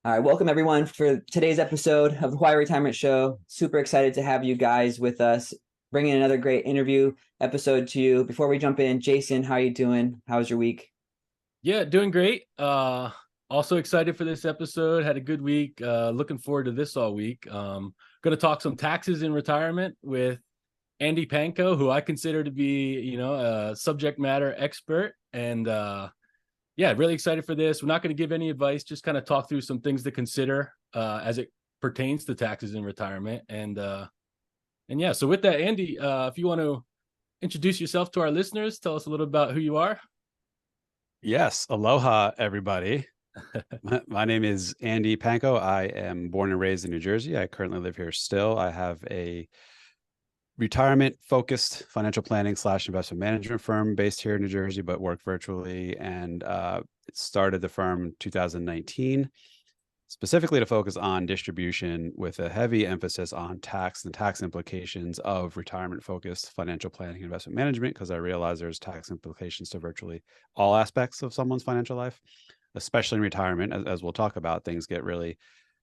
All right, welcome everyone for today's episode of the Hawaii Retirement Show. Super excited to have you guys with us, bringing another great interview episode to you. Before we jump in, Jason, how are you doing? How's your week? Yeah, doing great. Also excited for this episode. Had a good week. Looking forward to this all week. Going to talk some taxes in retirement with Andy Panko, who I consider to be, a subject matter expert. And yeah, really excited for this. We're not going to give any advice, just kind of talk through some things to consider as it pertains to taxes in retirement. And yeah, so with that, Andy, if you want to introduce yourself to our listeners, tell us a little about who you are. Yes. Aloha, everybody. My name is Andy Panko. I am born and raised in New Jersey. I currently live here still. I have a retirement-focused financial planning / investment management firm based here in New Jersey, but work virtually, and started the firm in 2019, specifically to focus on distribution with a heavy emphasis on tax and tax implications of retirement-focused financial planning and investment management, because I realize there's tax implications to virtually all aspects of someone's financial life, especially in retirement. As we'll talk about, things get really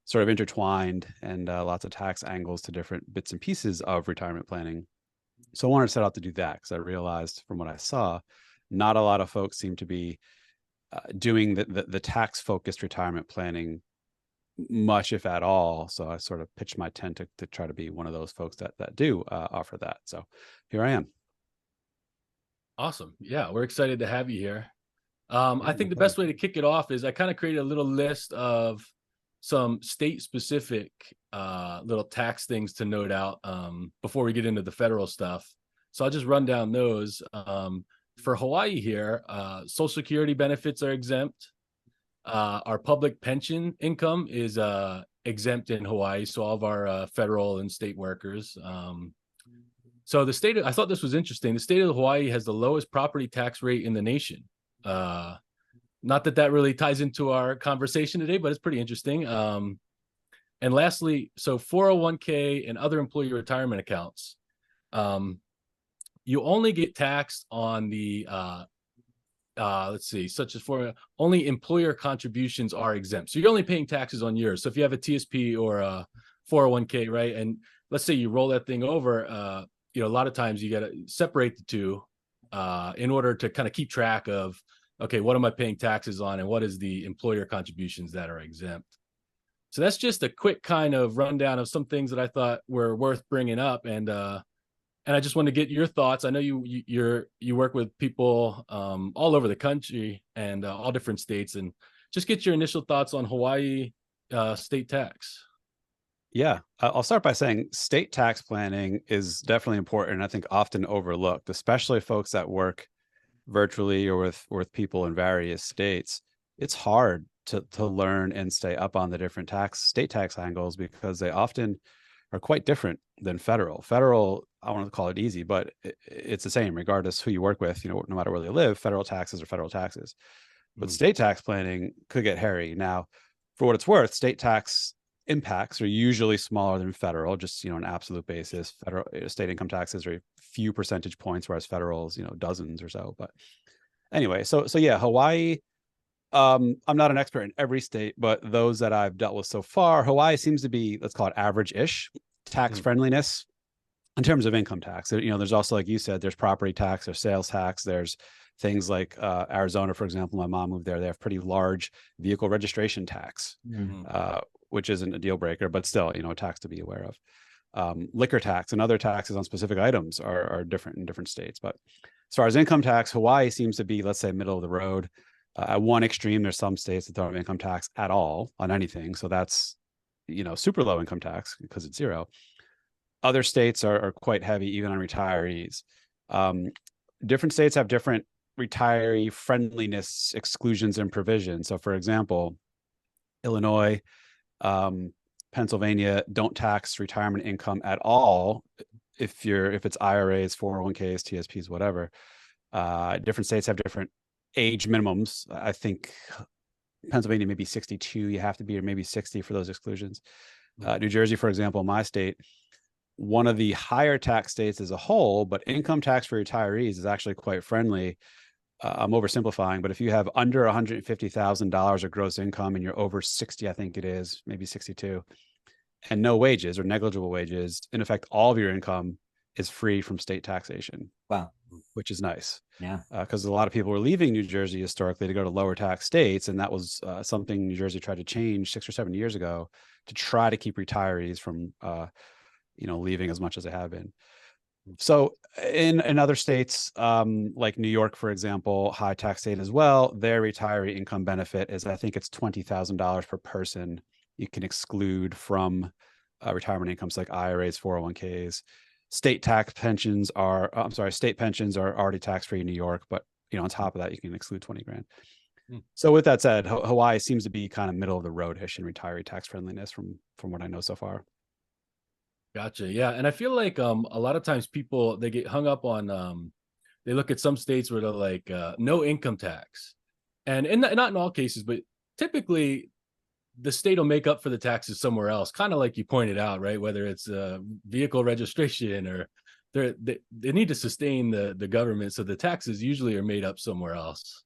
sort of intertwined, and lots of tax angles to different bits and pieces of retirement planning. So I wanted to set out to do that because I realized from what I saw, not a lot of folks seem to be doing the tax-focused retirement planning much, if at all. So I sort of pitched my tent to try to be one of those folks that do offer that. So here I am. Awesome. Yeah, we're excited to have you here. I think the best way to kick it off is I kind of created a little list of some state-specific little tax things to note out before we get into the federal stuff. So I'll just run down those. For Hawaii here, Social Security benefits are exempt. Our public pension income is exempt in Hawaii, so all of our federal and state workers. So I thought this was interesting. The state of Hawaii has the lowest property tax rate in the nation. Not that really ties into our conversation today, but it's pretty interesting. And lastly, so 401k and other employee retirement accounts, you only get taxed on the such as only employer contributions are exempt. So you're only paying taxes on yours. So if you have a TSP or a 401k, right, and let's say you roll that thing over, a lot of times you got to separate the two in order to kind of keep track of, okay, what am I paying taxes on and what is the employer contributions that are exempt? So that's just a quick kind of rundown of some things that I thought were worth bringing up. And I just want to get your thoughts. I know you work with people all over the country and all different states, and just get your initial thoughts on Hawaii state tax. Yeah, I'll start by saying state tax planning is definitely important, and I think often overlooked, especially folks that work virtually or with people in various states. It's hard to learn and stay up on the different state tax angles because they often are quite different than federal. Federal, I want to call it easy, but it's the same regardless who you work with. No matter where they live, federal taxes are federal taxes. But state tax planning could get hairy. Now, for what it's worth, state tax impacts are usually smaller than federal, just on an absolute basis. Federal state income taxes are a few percentage points, whereas federal's dozens or so. But anyway, so yeah, Hawaii. I'm not an expert in every state, but those that I've dealt with so far, Hawaii seems to be, let's call it average-ish tax friendliness in terms of income tax. There's also, like you said, there's property tax, there's sales tax, there's things like Arizona, for example. My mom moved there. They have pretty large vehicle registration tax, which isn't a deal breaker, but still, a tax to be aware of. Liquor tax and other taxes on specific items are different in different states. But as far as income tax, Hawaii seems to be, let's say, middle of the road. At one extreme, there's some states that don't have income tax at all on anything. So that's, super low income tax because it's zero. Other states are quite heavy, even on retirees. Different states have different retiree friendliness exclusions and provisions. So for example, Illinois, Pennsylvania don't tax retirement income at all if it's IRAs, 401ks, TSPs, whatever. Different states have different age minimums. I think Pennsylvania maybe 62 you have to be, or maybe 60 for those exclusions. New Jersey, for example, my state, one of the higher tax states as a whole, but income tax for retirees is actually quite friendly. I'm oversimplifying, but if you have under $150,000 of gross income and you're over 60, I think it is, maybe 62, and no wages or negligible wages, in effect, all of your income is free from state taxation. Wow. Which is nice. Yeah. Because a lot of people were leaving New Jersey historically to go to lower tax states. And that was something New Jersey tried to change 6 or 7 years ago to try to keep retirees from, leaving as much as they have been. So in other states, like New York, for example, high tax state as well, their retiree income benefit is, I think it's $20,000 per person you can exclude from retirement incomes like IRAs, 401ks. State pensions are already tax-free in New York, but on top of that, you can exclude 20 grand. So with that said, Hawaii seems to be kind of middle of the road-ish in retiree tax friendliness from what I know so far. Gotcha. Yeah. And I feel like a lot of times people, they get hung up on, they look at some states where they're like, no income tax. And not in all cases, but typically the state will make up for the taxes somewhere else, kind of like you pointed out, right? Whether it's vehicle registration or they need to sustain the government. So the taxes usually are made up somewhere else.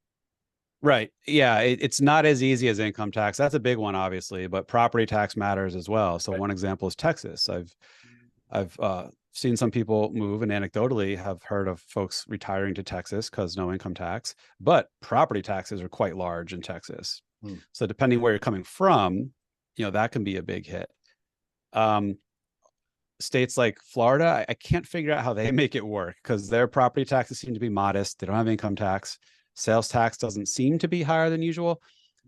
Right. Yeah. It's not as easy as income tax. That's a big one, obviously, but property tax matters as well. So one example is Texas. I've seen some people move, and anecdotally have heard of folks retiring to Texas because no income tax, but property taxes are quite large in Texas. So depending where you're coming from, that can be a big hit. States like Florida, I can't figure out how they make it work because their property taxes seem to be modest. They don't have income tax. Sales tax doesn't seem to be higher than usual.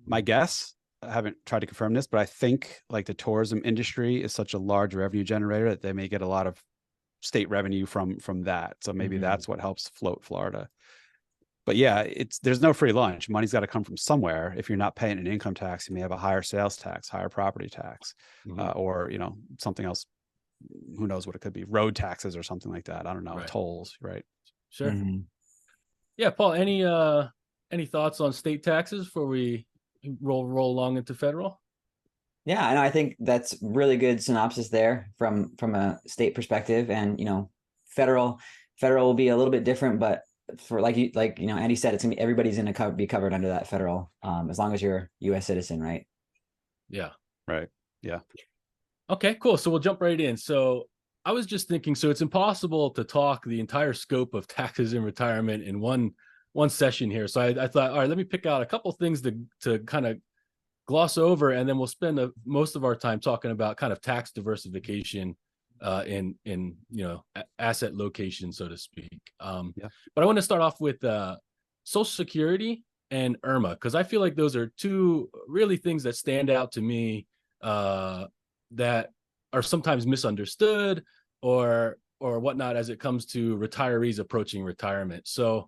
My guess, I haven't tried to confirm this, but I think like the tourism industry is such a large revenue generator that they may get a lot of state revenue from that. So maybe that's what helps float Florida. But yeah, there's no free lunch. Money's got to come from somewhere. If you're not paying an income tax, you may have a higher sales tax, higher property tax, or something else. Who knows what it could be? Road taxes or something like that. I don't know. Right. Tolls, right? Sure. Yeah, Paul. Any thoughts on state taxes before we roll along into federal? Yeah, and I think that's really good synopsis there from a state perspective, and federal will be a little bit different, but for like Andy said, it's gonna be everybody's gonna be covered under that federal, as long as you're a U.S. citizen, right? Yeah. Right. Yeah. Okay, cool. So we'll jump right in. So I was just thinking, so it's impossible to talk the entire scope of taxes in retirement in one session here. So I thought, all right, let me pick out a couple things to kind of gloss over, and then we'll spend most of our time talking about kind of tax diversification in asset location, so to speak. But I want to start off with Social Security and IRMAA, because I feel like those are two really things that stand out to me that are sometimes misunderstood or whatnot as it comes to retirees approaching retirement. So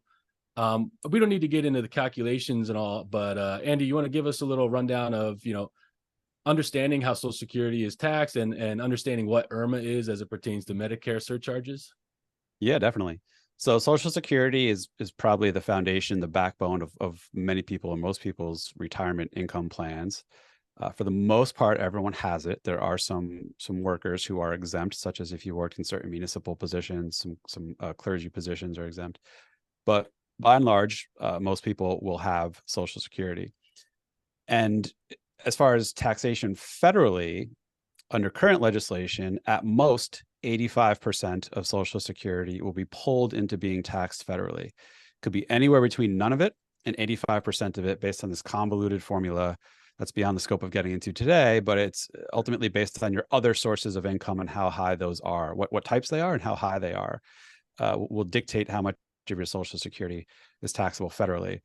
we don't need to get into the calculations and all, but Andy, you want to give us a little rundown of understanding how Social Security is taxed and understanding what IRMAA is as it pertains to Medicare surcharges? Yeah, definitely. So Social Security is probably the foundation, the backbone of many people and most people's retirement income plans. For the most part, everyone has it. There are some workers who are exempt, such as if you worked in certain municipal positions, some clergy positions are exempt. But by and large, most people will have Social Security. And as far as taxation federally, under current legislation, at most 85% of Social Security will be pulled into being taxed federally. Could be anywhere between none of it and 85% of it based on this convoluted formula that's beyond the scope of getting into today, but it's ultimately based on your other sources of income and how high those are, what types they are and how high they are, will dictate how much of your Social Security is taxable federally.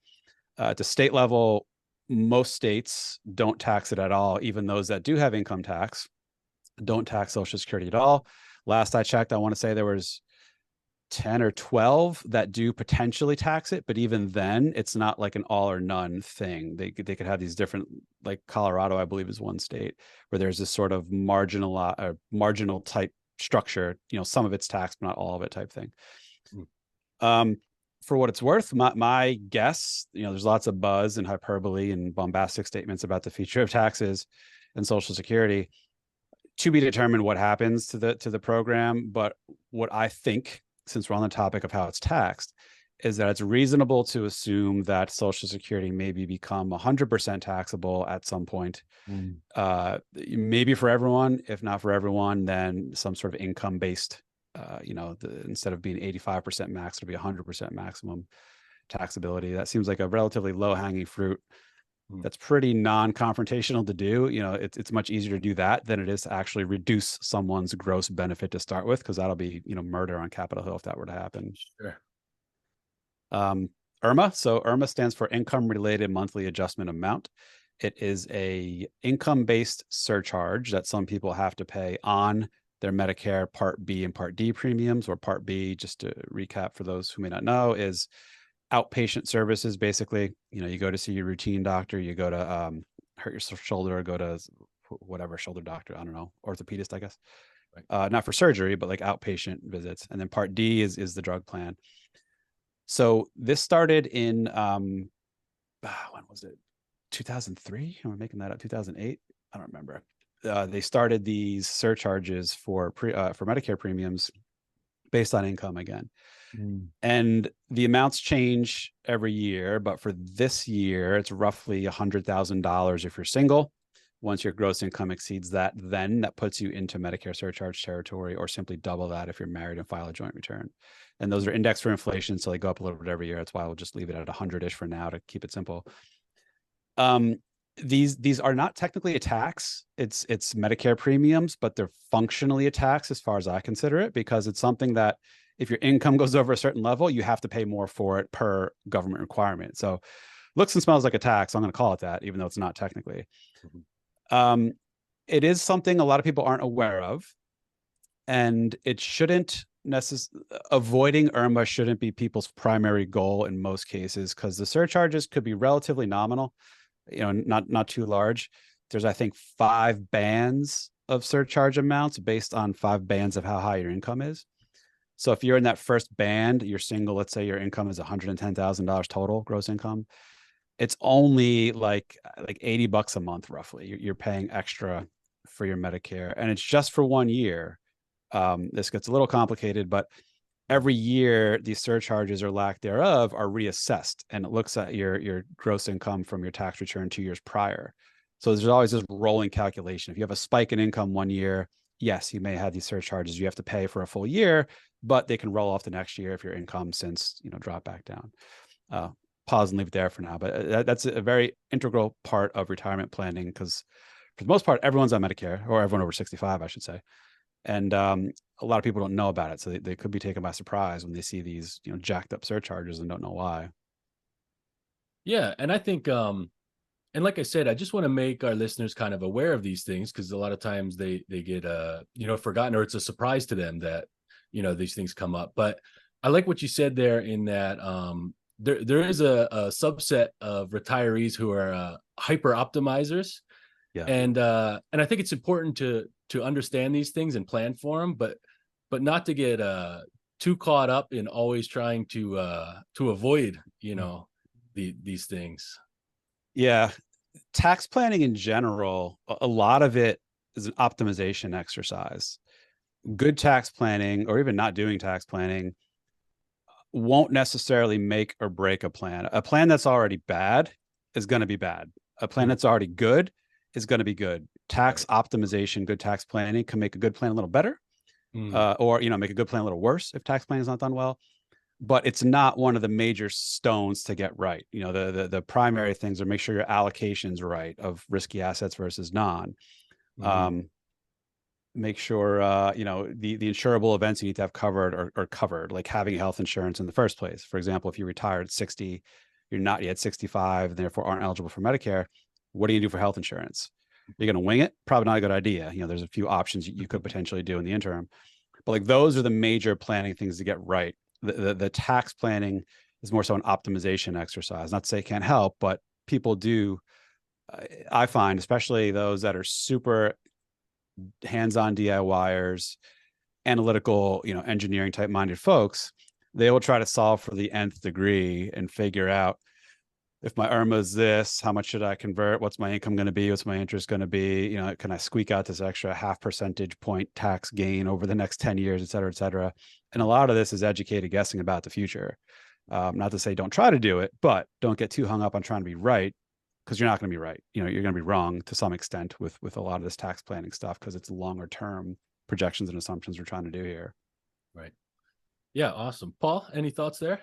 At the state level, most states don't tax it at all. Even those that do have income tax don't tax Social Security at all. Last I checked, I want to say there was 10 or 12 that do potentially tax it, but even then it's not like an all or none thing. They could have these different, like Colorado, I believe, is one state where there's this sort of marginal type structure, some of it's taxed, but not all of it type thing. For what it's worth, my guess, there's lots of buzz and hyperbole and bombastic statements about the future of taxes and Social Security. To be determined what happens to the program, but what I think, since we're on the topic of how it's taxed, is that it's reasonable to assume that Social Security maybe become 100% taxable at some point. Maybe for everyone. If not for everyone, then some sort of income-based, instead of being 85% max, it'll be 100% maximum taxability. That seems like a relatively low-hanging fruit. That's pretty non-confrontational to do. It's much easier to do that than it is to actually reduce someone's gross benefit to start with, because that'll be, murder on Capitol Hill if that were to happen. Sure. IRMAA. So IRMAA stands for Income Related Monthly Adjustment Amount. It is a income-based surcharge that some people have to pay on their Medicare Part B and Part D premiums. Or Part B, just to recap for those who may not know, is outpatient services. Basically, you go to see your routine doctor, you go to hurt your shoulder, or go to whatever shoulder doctor, I don't know, orthopedist, I guess. Right. Not for surgery, but like outpatient visits. And then Part D is the drug plan. So this started in when was it? 2003? Am I making that up? 2008? I don't remember. They started these surcharges for Medicare premiums based on income again. And the amounts change every year, but for this year, it's roughly $100,000 if you're single. Once your gross income exceeds that, then that puts you into Medicare surcharge territory, or simply double that if you're married and file a joint return. And those are indexed for inflation, so they go up a little bit every year. That's why we'll just leave it at 100-ish for now to keep it simple. These are not technically a tax. It's Medicare premiums, but they're functionally a tax as far as I consider it, because it's something that if your income goes over a certain level, you have to pay more for it per government requirement. So looks and smells like a tax. I'm going to call it that, even though it's not technically. It is something a lot of people aren't aware of, and it shouldn't avoiding IRMAA shouldn't be people's primary goal in most cases, because the surcharges could be relatively nominal, not too large. There's, I think, 5 bands of surcharge amounts based on 5 bands of how high your income is. So if you're in that first band, you're single, let's say your income is $110,000 total gross income, it's only like $80 a month, roughly. You're paying extra for your Medicare, and it's just for 1 year. This gets a little complicated, but every year these surcharges, or lack thereof, are reassessed, and it looks at your gross income from your tax return 2 years prior. So there's always this rolling calculation. If you have a spike in income 1 year, yes, you may have these surcharges you have to pay for a full year, but they can roll off the next year if your income since drop back down. Pause and leave it there for now. But that's a very integral part of retirement planning, because for the most part, everyone's on Medicare, or everyone over 65, I should say. And a lot of people don't know about it. So they could be taken by surprise when they see these, jacked up surcharges and don't know why. Yeah. And I think, and like I said, I just want to make our listeners kind of aware of these things, because a lot of times they get, forgotten, or it's a surprise to them that, these things come up. But I like what you said there, in that there is a subset of retirees who are hyper optimizers. Yeah. And I think it's important to understand these things and plan for them, but not to get too caught up in always trying to avoid, these things. Yeah. Tax planning in general, a lot of it is an optimization exercise. Good tax planning, or even not doing tax planning, won't necessarily make or break a plan. A plan that's already bad is going to be bad. A plan that's already good is going to be good. Tax optimization, good tax planning can make a good plan a little better, or make a good plan a little worse if tax planning is not done well. But it's not one of the major stones to get right. The primary things are make sure your allocation's right of risky assets versus non. Make sure the insurable events you need to have covered are covered, like having health insurance in the first place. For example, if you retired at 60, you're not yet 65, and therefore aren't eligible for Medicare, what do you do for health insurance? You're going to wing it? Probably not a good idea. There's a few options you could potentially do in the interim, but those are the major planning things to get right. The tax planning is more so an optimization exercise. Not to say it can't help, but people do. I find, especially those that are super hands-on DIYers, analytical, engineering type minded folks, they will try to solve for the nth degree and figure out, if my IRMAA is this, how much should I convert? What's my income going to be? What's my interest going to be? Can I squeak out this extra 0.5 percentage point tax gain over the next 10 years, et cetera, et cetera. And a lot of this is educated guessing about the future. Not to say don't try to do it, but don't get too hung up on trying to be right, because you're not going to be right. You're going to be wrong to some extent with a lot of this tax planning stuff, because it's longer term projections and assumptions we're trying to do here. Right. Yeah. Awesome. Paul, any thoughts there?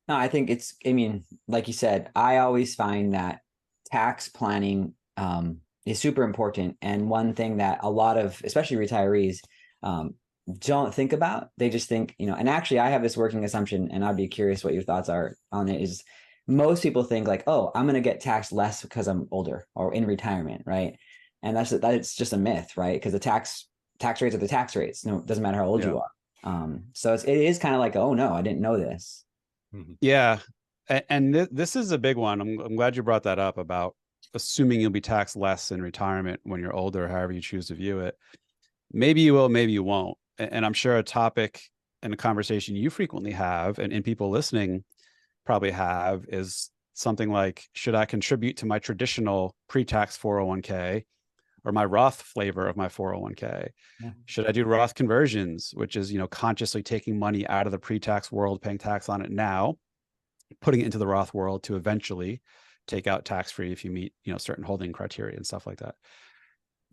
No, I think I mean, like you said, I always find that tax planning is super important. And one thing that a lot of, especially retirees, don't think about, they just think, and actually I have this working assumption, and I'd be curious what your thoughts are on it, is most people think like, oh, I'm going to get taxed less because I'm older or in retirement, right? And that's just a myth, right? Because the tax rates are the tax rates. No, it doesn't matter how old you are. So it is kind of like, oh no, I didn't know this. Yeah. And this is a big one. I'm glad you brought that up about assuming you'll be taxed less in retirement when you're older, however you choose to view it. Maybe you will, maybe you won't. And I'm sure a topic and a conversation you frequently have, and people listening probably have, is something like, should I contribute to my traditional pre-tax 401k or my Roth flavor of my 401k? Yeah. Should I do Roth conversions, which is, consciously taking money out of the pre-tax world, paying tax on it now, putting it into the Roth world to eventually take out tax-free if you meet, certain holding criteria and stuff like that.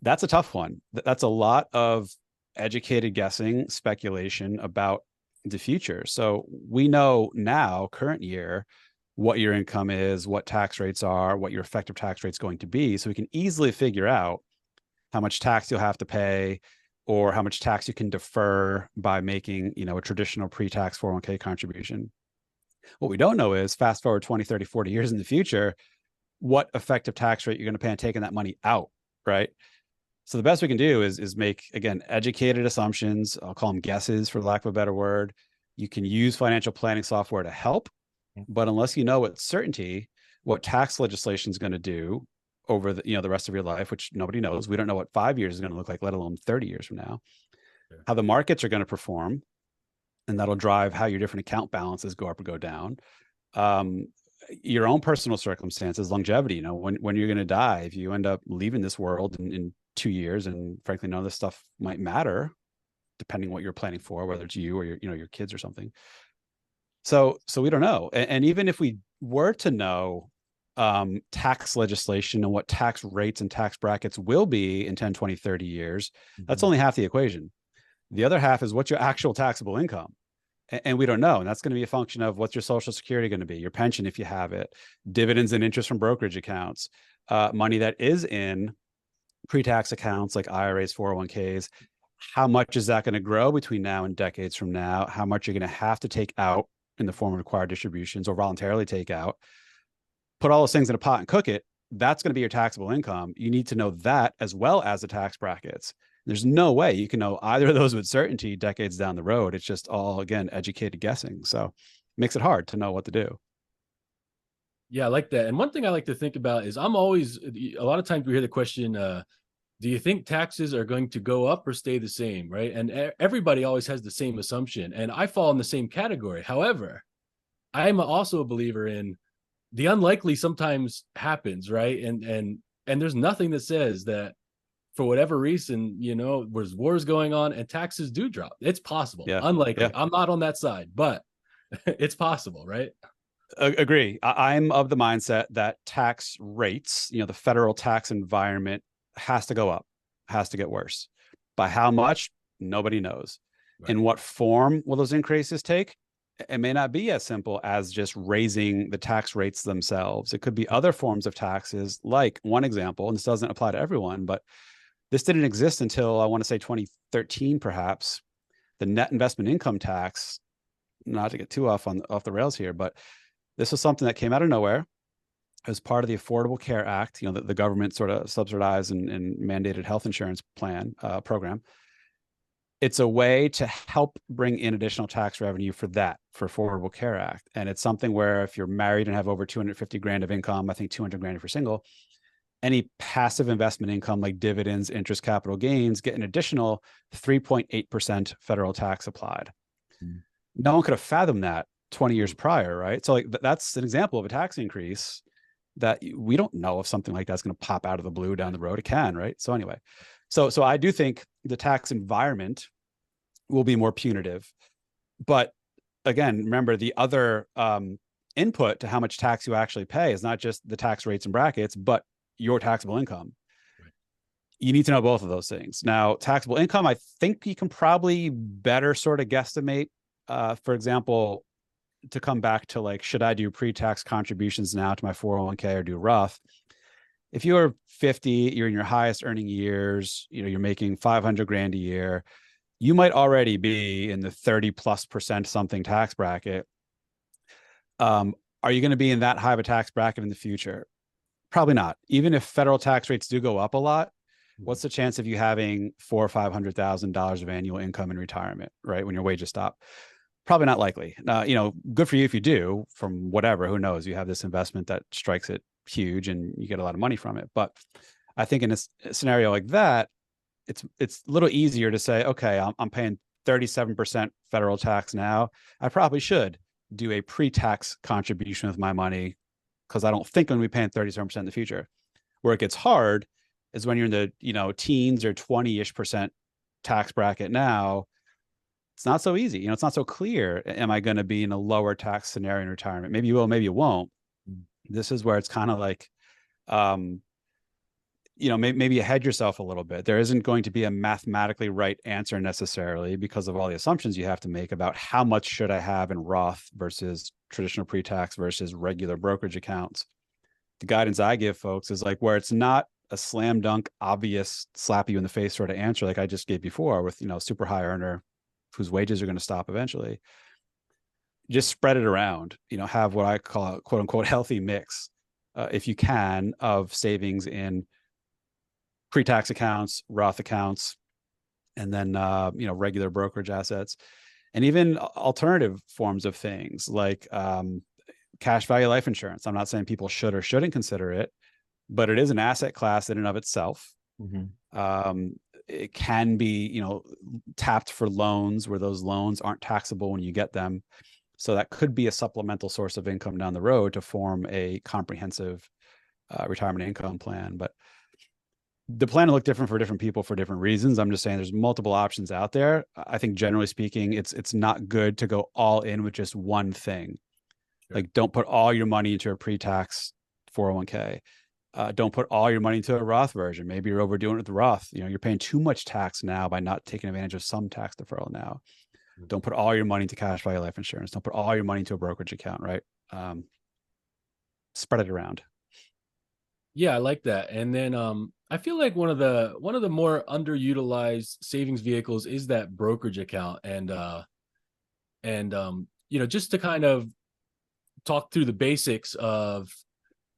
That's a tough one. That's a lot of educated guessing, speculation about the future. So we know now, current year, what your income is, what tax rates are, what your effective tax rate's going to be. So we can easily figure out how much tax you'll have to pay, or how much tax you can defer by making, a traditional pre-tax 401k contribution. What we don't know is, fast forward 20, 30, 40 years in the future, what effective tax rate you're going to pay on taking that money out, right? So the best we can do is make, again, educated assumptions. I'll call them guesses, for lack of a better word. You can use financial planning software to help, but unless you know with certainty what tax legislation is going to do over the rest of your life, which nobody knows. We don't know what 5 years is going to look like, let alone 30 years from now. Sure. How the markets are going to perform, and that'll drive how your different account balances go up or go down. Your own personal circumstances, longevity, when you're going to die, if you end up leaving this world in 2 years, and frankly, none of this stuff might matter, depending what you're planning for, whether it's you or your kids or something. So we don't know. And even if we were to know tax legislation and what tax rates and tax brackets will be in 10, 20, 30 years, that's only half the equation. The other half is what's your actual taxable income. And we don't know. And that's going to be a function of what's your Social Security going to be, your pension, if you have it, dividends and interest from brokerage accounts, money that is in pre-tax accounts like IRAs, 401ks. How much is that going to grow between now and decades from now? How much you're going to have to take out in the form of required distributions or voluntarily take out? Put all those things in a pot and cook it. That's going to be your taxable income. You need to know that, as well as the tax brackets. There's no way you can know either of those with certainty decades down the road. It's just all, again, educated guessing. So it makes it hard to know what to do. Yeah, I like that. And one thing I like to think about is, a lot of times we hear the question, do you think taxes are going to go up or stay the same, right? And everybody always has the same assumption. And I fall in the same category. However, I'm also a believer in the unlikely sometimes happens, right? And there's nothing that says that for whatever reason, there's wars going on and taxes do drop. It's possible. Yeah. Unlikely. Yeah. I'm not on that side, but it's possible, right? Agree. I'm of the mindset that tax rates, the federal tax environment has to go up, has to get worse. By how much? Nobody knows. Right. In what form will those increases take? It may not be as simple as just raising the tax rates themselves. It could be other forms of taxes, like one example, and this doesn't apply to everyone, but this didn't exist until, I want to say, 2013, perhaps, the net investment income tax. Not to get too off the rails here, but this was something that came out of nowhere as part of the Affordable Care Act, the government sort of subsidized and mandated health insurance plan program. It's a way to help bring in additional tax revenue for Affordable Care Act. And it's something where if you're married and have over 250 grand of income, I think 200 grand if you're single, any passive investment income like dividends, interest, capital gains get an additional 3.8% federal tax applied. No one could have fathomed that 20 years prior, right? So like that's an example of a tax increase that we don't know if something like that's going to pop out of the blue down the road. It can, right? So anyway, so I do think the tax environment will be more punitive, but again, remember the other input to how much tax you actually pay is not just the tax rates and brackets, but your taxable income. Right. You need to know both of those things. Now, taxable income, I think you can probably better sort of guesstimate. For example, to come back to like, should I do pre-tax contributions now to my 401k or do Roth? If you're 50, you're in your highest earning years, you're making 500 grand a year, you might already be in the 30+% something tax bracket. Are you going to be in that high of a tax bracket in the future? Probably not. Even if federal tax rates do go up a lot, what's the chance of you having $400,000 or $500,000 of annual income in retirement, right? When your wages stop? Probably not likely. Good for you if you do, from whatever, who knows, you have this investment that strikes it huge and you get a lot of money from it. But I think in a scenario like that, it's a little easier to say, okay, I'm paying 37% federal tax now. I probably should do a pre-tax contribution with my money because I don't think I'm going to be paying 37% in the future. Where it gets hard is when you're in the teens or 20-ish% tax bracket now. It's not so easy. It's not so clear. Am I going to be in a lower tax scenario in retirement? Maybe you will, maybe you won't. This is where it's kind of like, maybe you hedge yourself a little bit. There isn't going to be a mathematically right answer necessarily because of all the assumptions you have to make about how much should I have in Roth versus traditional pre-tax versus regular brokerage accounts. The guidance I give folks is like where it's not a slam dunk, obvious, slap you in the face sort of answer like I just gave before with, super high earner whose wages are going to stop eventually. Just spread it around, have what I call a quote unquote healthy mix, if you can, of savings in pre-tax accounts, Roth accounts, and then, regular brokerage assets, and even alternative forms of things like cash value life insurance. I'm not saying people should or shouldn't consider it, but it is an asset class in and of itself. Mm-hmm. It can be, tapped for loans where those loans aren't taxable when you get them. So that could be a supplemental source of income down the road to form a comprehensive retirement income plan. But the plan will look different for different people for different reasons. I'm just saying there's multiple options out there. I think generally speaking, it's not good to go all in with just one thing. Sure. Like don't put all your money into a pre-tax 401k. Don't put all your money into a Roth version. Maybe you're overdoing it with the Roth. You're paying too much tax now by not taking advantage of some tax deferral now. Don't put all your money into cash value life insurance. Don't put all your money into a brokerage account, right? Spread it around. Yeah, I like that. And then I feel like one of the more underutilized savings vehicles is that brokerage account. And just to kind of talk through the basics of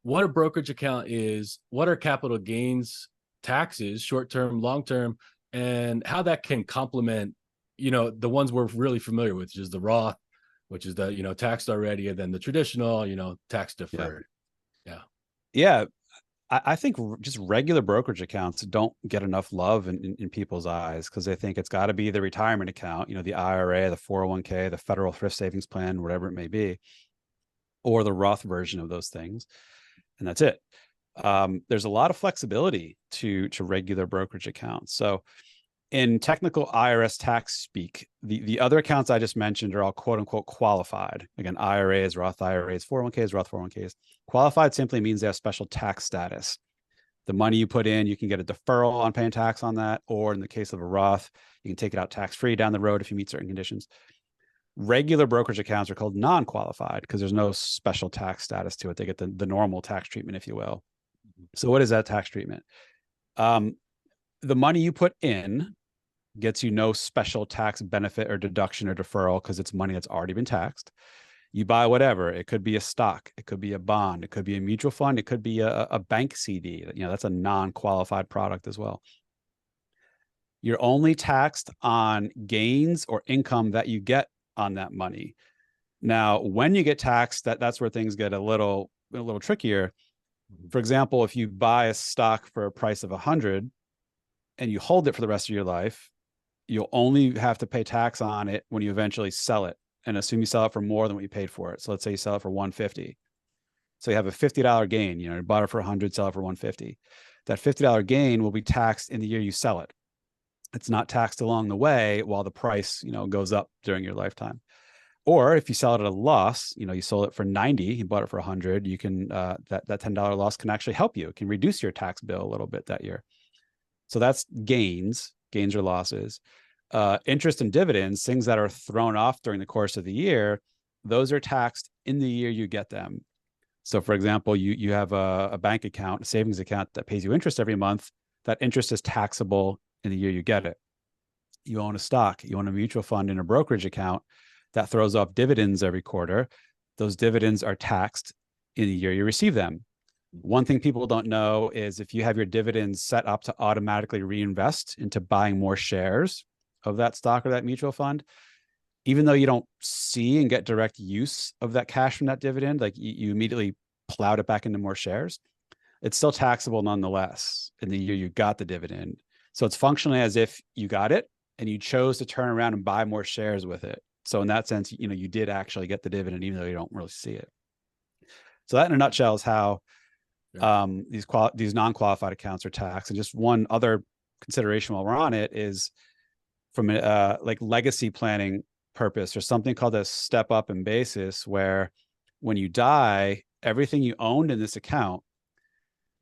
what a brokerage account is, what are capital gains taxes, short-term, long-term, and how that can complement, the ones we're really familiar with, which is the Roth, which is the, taxed already, and then the traditional, tax deferred. Yeah. I think just regular brokerage accounts don't get enough love in people's eyes because they think it's got to be the retirement account, the IRA, the 401k, the federal thrift savings plan, whatever it may be, or the Roth version of those things. And that's it. There's a lot of flexibility to regular brokerage accounts. So in technical IRS tax speak, the other accounts I just mentioned are all quote unquote qualified. Again, IRAs, Roth IRAs, 401ks, Roth 401ks. Qualified simply means they have special tax status. The money you put in, you can get a deferral on paying tax on that. Or in the case of a Roth, you can take it out tax-free down the road if you meet certain conditions. Regular brokerage accounts are called non-qualified because there's no special tax status to it. They get the normal tax treatment, if you will. So what is that tax treatment? The money you put in gets you no special tax benefit or deduction or deferral because it's money that's already been taxed. You buy whatever. It could be a stock. It could be a bond. It could be a mutual fund. It could be a bank CD. That's a non-qualified product as well. You're only taxed on gains or income that you get on that money. Now, when you get taxed, that's where things get a little trickier. For example, if you buy a stock for a price of 100 and you hold it for the rest of your life, you'll only have to pay tax on it when you eventually sell it, and assume you sell it for more than what you paid for it. So let's say you sell it for $150. So you have a $50 gain. You bought it for 100, sell it for 150. That $50 gain will be taxed in the year you sell it. It's not taxed along the way while the price, goes up during your lifetime. Or if you sell it at a loss, you sold it for 90, you bought it for 100, you can, that $10 loss can actually help you. It can reduce your tax bill a little bit that year. So that's gains or losses. Interest and dividends, things that are thrown off during the course of the year, those are taxed in the year you get them. So for example, you have a bank account, a savings account that pays you interest every month. That interest is taxable in the year you get it. You own a stock, you own a mutual fund in a brokerage account that throws off dividends every quarter. Those dividends are taxed in the year you receive them. One thing people don't know is if you have your dividends set up to automatically reinvest into buying more shares of that stock or that mutual fund, even though you don't see and get direct use of that cash from that dividend, like you immediately plowed it back into more shares, it's still taxable nonetheless in the year you got the dividend. So it's functionally as if you got it and you chose to turn around and buy more shares with it. So in that sense, you did actually get the dividend, even though you don't really see it. So that in a nutshell is how these non-qualified accounts are taxed. And just one other consideration while we're on it is from a like legacy planning purpose, there's something called a step up in basis, where when you die, everything you owned in this account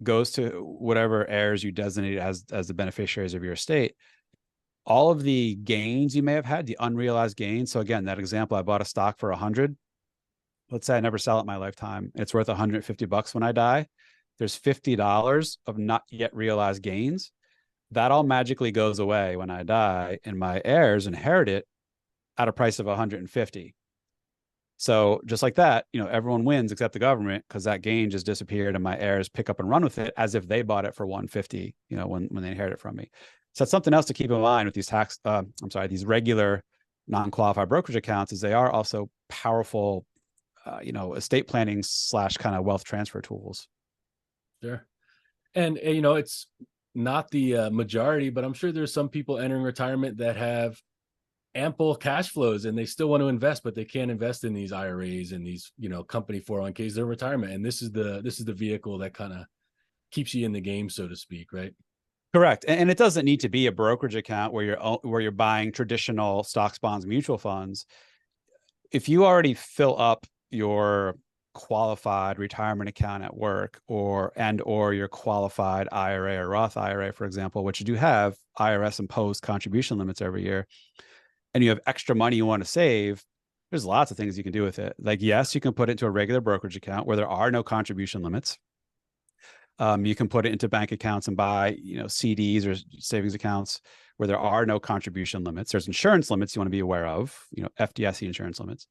goes to whatever heirs you designate as the beneficiaries of your estate. All of the gains you may have had, the unrealized gains. So again, that example, I bought a stock for 100. Let's say I never sell it in my lifetime. It's worth $150 when I die. There's $50 of not yet realized gains. That all magically goes away when I die, and my heirs inherit it at a price of 150. So just like that, everyone wins except the government, because that gain just disappeared and my heirs pick up and run with it as if they bought it for 150, when they inherit it from me. So that's something else to keep in mind with these these regular non-qualified brokerage accounts, is they are also powerful, estate planning / kind of wealth transfer tools. Sure. And, it's not the majority, but I'm sure there's some people entering retirement that have ample cash flows and they still want to invest, but they can't invest in these IRAs and these, company 401ks, their retirement. And this is the vehicle that kind of keeps you in the game, so to speak, right? Correct. And it doesn't need to be a brokerage account where you're buying traditional stocks, bonds, mutual funds. If you already fill up your qualified retirement account at work or your qualified IRA or Roth IRA, for example, which you do have IRS imposed contribution limits every year, and you have extra money you want to save, there's lots of things you can do with it. Like, yes, you can put it into a regular brokerage account where there are no contribution limits. You can put it into bank accounts and buy, CDs or savings accounts where there are no contribution limits. There's insurance limits you want to be aware of, FDIC insurance limits.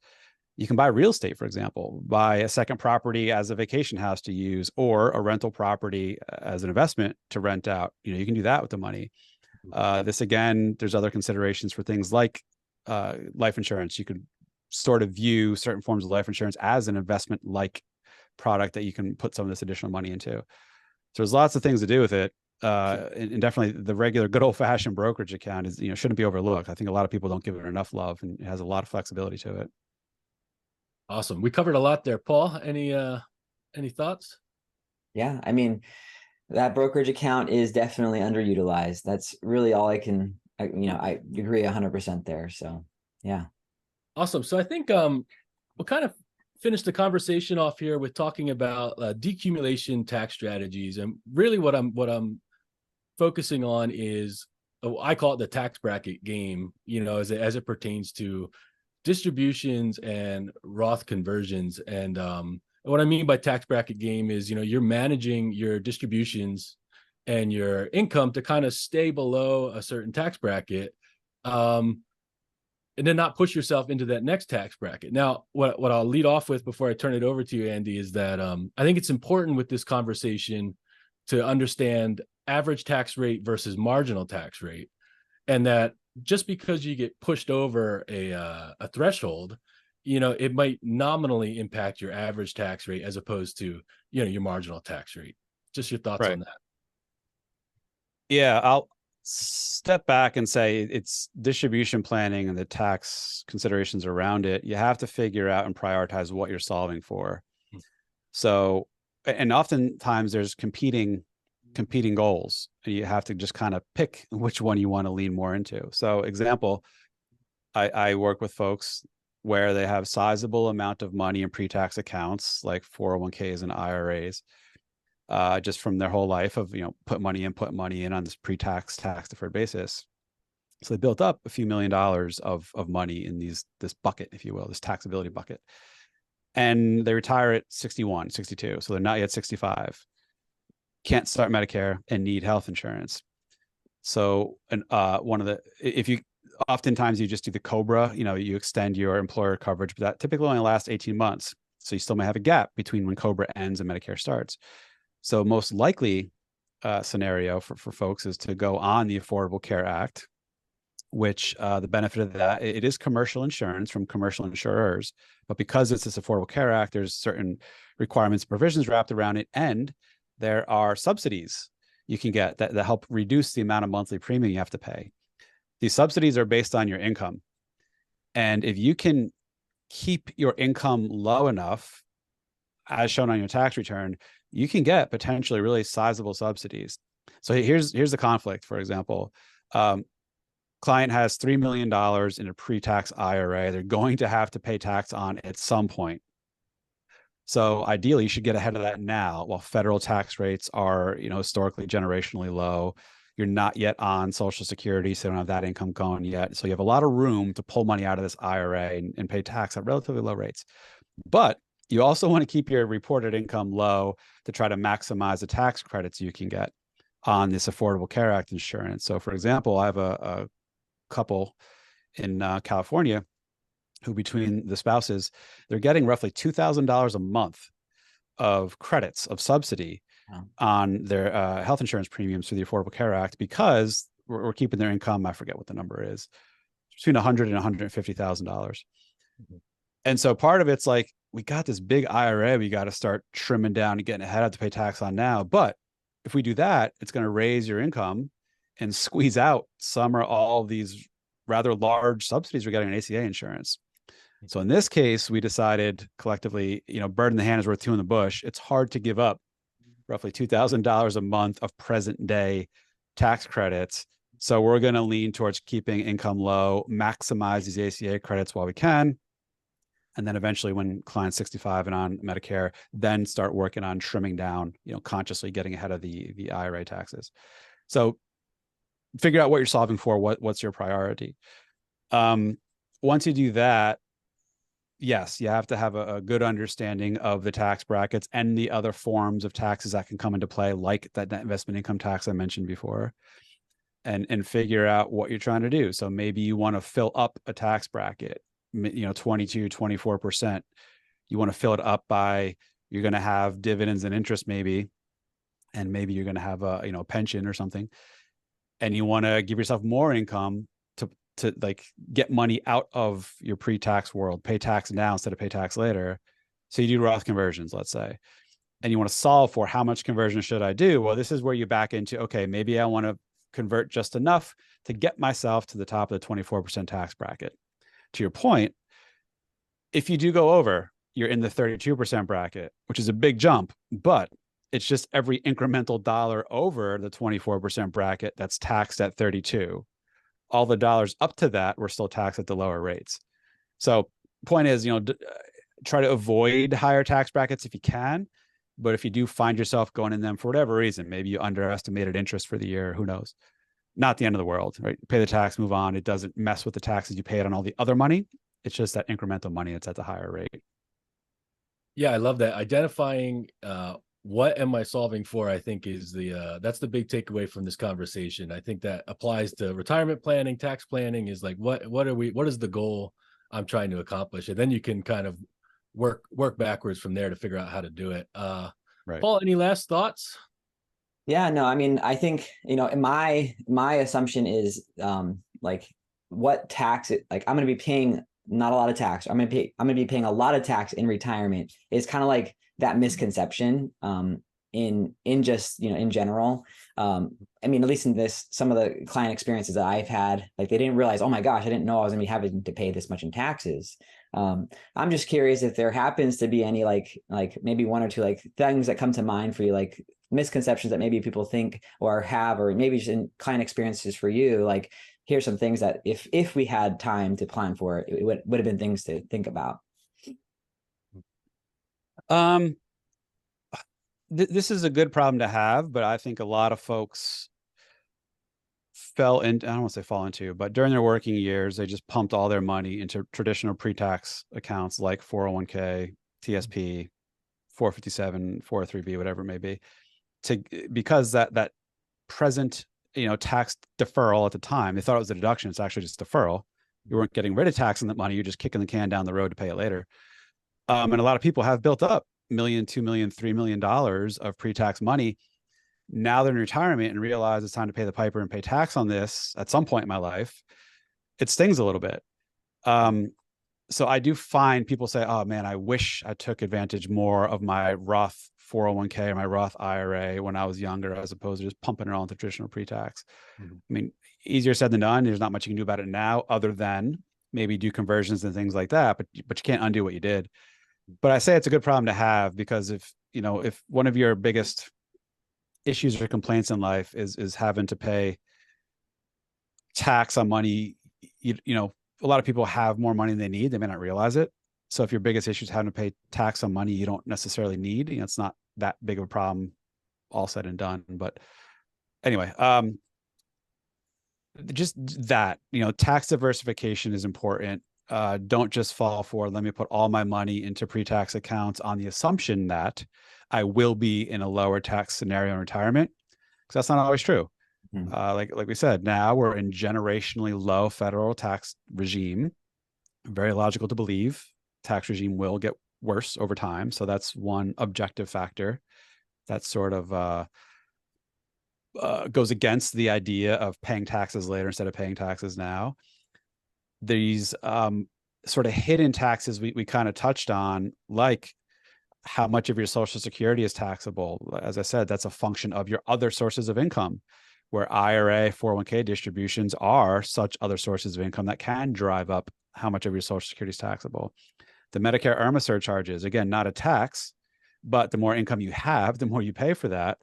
You can buy real estate, for example, buy a second property as a vacation house to use, or a rental property as an investment to rent out. You can do that with the money. This, again, there's other considerations for things like life insurance. You could sort of view certain forms of life insurance as an investment-like product that you can put some of this additional money into. So there's lots of things to do with it. And definitely the regular good old fashioned brokerage account is, shouldn't be overlooked. I think a lot of people don't give it enough love, and it has a lot of flexibility to it. Awesome. We covered a lot there. Paul, any thoughts? Yeah. I mean, that brokerage account is definitely underutilized. That's really all I agree 100% there. So yeah. Awesome. So I think we'll kind of finish the conversation off here with talking about decumulation tax strategies. And really what I'm focusing on is, I call it the tax bracket game, as it pertains to distributions and Roth conversions. And what I mean by tax bracket game is, you're managing your distributions and your income to kind of stay below a certain tax bracket, and then not push yourself into that next tax bracket. Now, what I'll lead off with before I turn it over to you, Andy, is that I think it's important with this conversation to understand average tax rate versus marginal tax rate, and that just because you get pushed over a threshold, it might nominally impact your average tax rate as opposed to, your marginal tax rate. Just your thoughts on that. Yeah, I'll step back and say it's distribution planning and the tax considerations around it. You have to figure out and prioritize what you're solving for. So, and oftentimes there's competing goals, and you have to just kind of pick which one you want to lean more into. So example, I work with folks where they have sizable amount of money in pre-tax accounts like 401ks and IRAs, just from their whole life of, put money in on this pre-tax tax deferred basis. So they built up a few $1 million of money in this bucket, if you will, this taxability bucket. And they retire at 61, 62. So they're not yet 65. Can't start Medicare and need health insurance. So, oftentimes you just do the COBRA, you extend your employer coverage, but that typically only lasts 18 months. So you still may have a gap between when COBRA ends and Medicare starts. So most likely scenario for folks is to go on the Affordable Care Act, which the benefit of that, it is commercial insurance from commercial insurers, but because it's this Affordable Care Act, there's certain requirements, provisions wrapped around it, and there are subsidies you can get that help reduce the amount of monthly premium you have to pay. These subsidies are based on your income. And if you can keep your income low enough, as shown on your tax return, you can get potentially really sizable subsidies. So here's the conflict, for example. Client has $3 million in a pre-tax IRA. They're going to have to pay tax on at some point. So ideally, you should get ahead of that now while federal tax rates are, historically generationally low. You're not yet on Social Security, so you don't have that income going yet. So you have a lot of room to pull money out of this IRA and pay tax at relatively low rates. But you also want to keep your reported income low to try to maximize the tax credits you can get on this Affordable Care Act insurance. So for example, I have a couple in California who, between the spouses, they're getting roughly $2,000 a month of credits, of subsidy on their health insurance premiums through the Affordable Care Act, because we're keeping their income, I forget what the number is, between $100,000 and $150,000. Mm-hmm. And so part of it's like, we got this big IRA we got to start trimming down and getting ahead of to pay tax on now. But if we do that, it's going to raise your income and squeeze out some or all of these rather large subsidies we're getting on ACA insurance. So in this case, we decided collectively, bird in the hand is worth two in the bush. It's hard to give up roughly $2,000 a month of present day tax credits. So we're going to lean towards keeping income low, maximize these ACA credits while we can. And then eventually when client's 65 and on Medicare, then start working on trimming down, consciously getting ahead of the IRA taxes. So figure out what you're solving for, what's your priority. Once you do that, yes, you have to have a good understanding of the tax brackets and the other forms of taxes that can come into play, like that net investment income tax I mentioned before, and figure out what you're trying to do. So maybe you want to fill up a tax bracket, 22, 24%. You want to fill it up by, you're going to have dividends and interest maybe, and maybe you're going to have a pension or something, and you want to give yourself more income to like get money out of your pre-tax world, pay tax now instead of pay tax later. So you do Roth conversions, let's say, and you want to solve for how much conversion should I do? Well, this is where you back into, okay, maybe I want to convert just enough to get myself to the top of the 24% tax bracket. To your point, if you do go over, you're in the 32% bracket, which is a big jump, but it's just every incremental dollar over the 24% bracket that's taxed at 32. All the dollars up to that were still taxed at the lower rates. So point is, try to avoid higher tax brackets if you can. But if you do find yourself going in them for whatever reason, maybe you underestimated interest for the year, who knows? Not the end of the world, right? Pay the tax, move on. It doesn't mess with the taxes you paid on all the other money. It's just that incremental money that's at the higher rate. Yeah, I love that. Identifying what am I solving for, I think is that's the big takeaway from this conversation. I think that applies to retirement planning, tax planning, is like, what is the goal I'm trying to accomplish? And then you can kind of work backwards from there to figure out how to do it. Right. Paul, any last thoughts? Yeah, no, I mean, I think, my assumption is like what tax like I'm going to be paying not a lot of tax. I'm going to be paying a lot of tax in retirement is kind of like that misconception in just, in general. I mean, at least in some of the client experiences that I've had, like they didn't realize, oh my gosh, I didn't know I was gonna be having to pay this much in taxes. I'm just curious if there happens to be any like maybe one or two like things that come to mind for you, like misconceptions that maybe people think or have, or maybe just in client experiences for you, like here's some things that if we had time to plan for it, it would have been things to think about. This is a good problem to have, but I think a lot of folks fell into, I don't want to say fall into, but during their working years, they just pumped all their money into traditional pre-tax accounts like 401k, TSP, 457, 403b, whatever it may be, because that present, tax deferral at the time, they thought it was a deduction. It's actually just deferral. You weren't getting rid of tax on that money. You're just kicking the can down the road to pay it later. And a lot of people have built up $1 million, $2 million, $3 million of pre-tax money. Now they're in retirement and realize it's time to pay the piper and pay tax on this at some point in my life. It stings a little bit. So I do find people say, oh man, I wish I took advantage more of my Roth 401k or my Roth IRA when I was younger, as opposed to just pumping it all into traditional pre-tax. I mean, easier said than done. There's not much you can do about it now other than maybe do conversions and things like that, but you can't undo what you did. But I say it's a good problem to have, because if one of your biggest issues or complaints in life is having to pay tax on money, a lot of people have more money than they need. They may not realize it. So if your biggest issue is having to pay tax on money you don't necessarily need, it's not that big of a problem, all said and done. But anyway, just that, tax diversification is important. Don't just fall for, let me put all my money into pre-tax accounts on the assumption that I will be in a lower tax scenario in retirement, because that's not always true. Like we said, now we're in generationally low federal tax regime. Very logical to believe tax regime will get worse over time. So that's one objective factor that sort of goes against the idea of paying taxes later instead of paying taxes now. These sort of hidden taxes we kind of touched on, like how much of your Social Security is taxable. As I said, that's a function of your other sources of income, where IRA, 401k distributions are such other sources of income that can drive up how much of your Social Security is taxable. The Medicare IRMAA surcharges, again, not a tax, but the more income you have, the more you pay for that.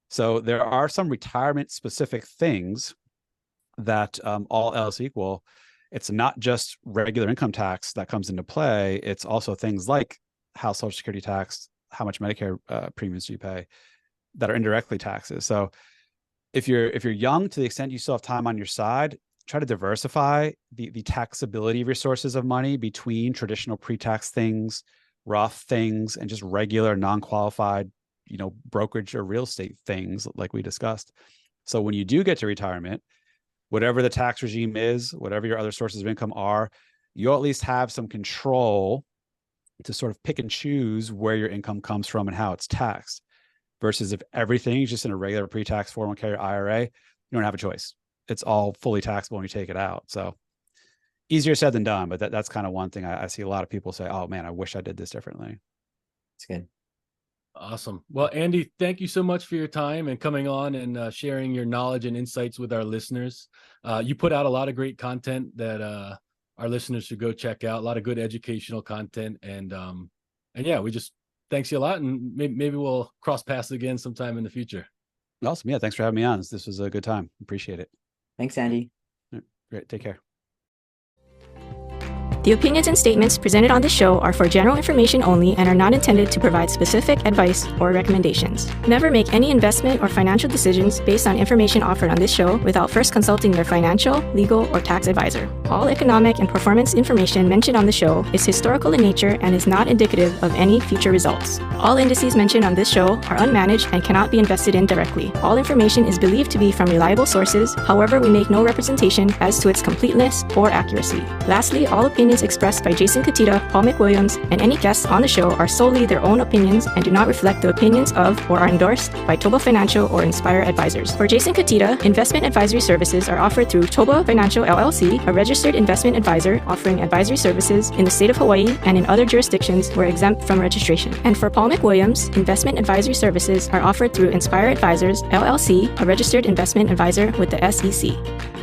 So there are some retirement specific things that all else equal, it's not just regular income tax that comes into play. It's also things like how Social Security taxed, how much Medicare premiums do you pay, that are indirectly taxes. So if you're young, to the extent you still have time on your side, try to diversify the taxability of your sources of money between traditional pre-tax things, Roth things, and just regular non-qualified, brokerage or real estate things like we discussed. So when you do get to retirement, whatever the tax regime is, whatever your other sources of income are, you'll at least have some control to sort of pick and choose where your income comes from and how it's taxed. Versus if everything is just in a regular pre-tax 401k or IRA, you don't have a choice. It's all fully taxable when you take it out. So easier said than done, but that's kind of one thing I see a lot of people say, oh man, I wish I did this differently. It's good. Awesome. Well, Andy, thank you so much for your time and coming on and sharing your knowledge and insights with our listeners. You put out a lot of great content that our listeners should go check out. A lot of good educational content, and yeah, thanks you a lot, and maybe we'll cross paths again sometime in the future. Awesome. Yeah, thanks for having me on. This was a good time. Appreciate it. Thanks, Andy. Great. Take care. The opinions and statements presented on this show are for general information only and are not intended to provide specific advice or recommendations. Never make any investment or financial decisions based on information offered on this show without first consulting your financial, legal, or tax advisor. All economic and performance information mentioned on the show is historical in nature and is not indicative of any future results. All indices mentioned on this show are unmanaged and cannot be invested in directly. All information is believed to be from reliable sources. However, we make no representation as to its completeness or accuracy. Lastly, all opinions expressed by Jason Katita, Paul McWilliams, and any guests on the show are solely their own opinions and do not reflect the opinions of or are endorsed by ToBA Financial or Inspire Advisors. For Jason Katita, investment advisory services are offered through ToBA Financial LLC, a registered investment advisor offering advisory services in the state of Hawaii and in other jurisdictions where exempt from registration. And for Paul McWilliams, investment advisory services are offered through Inspire Advisors LLC, a registered investment advisor with the SEC.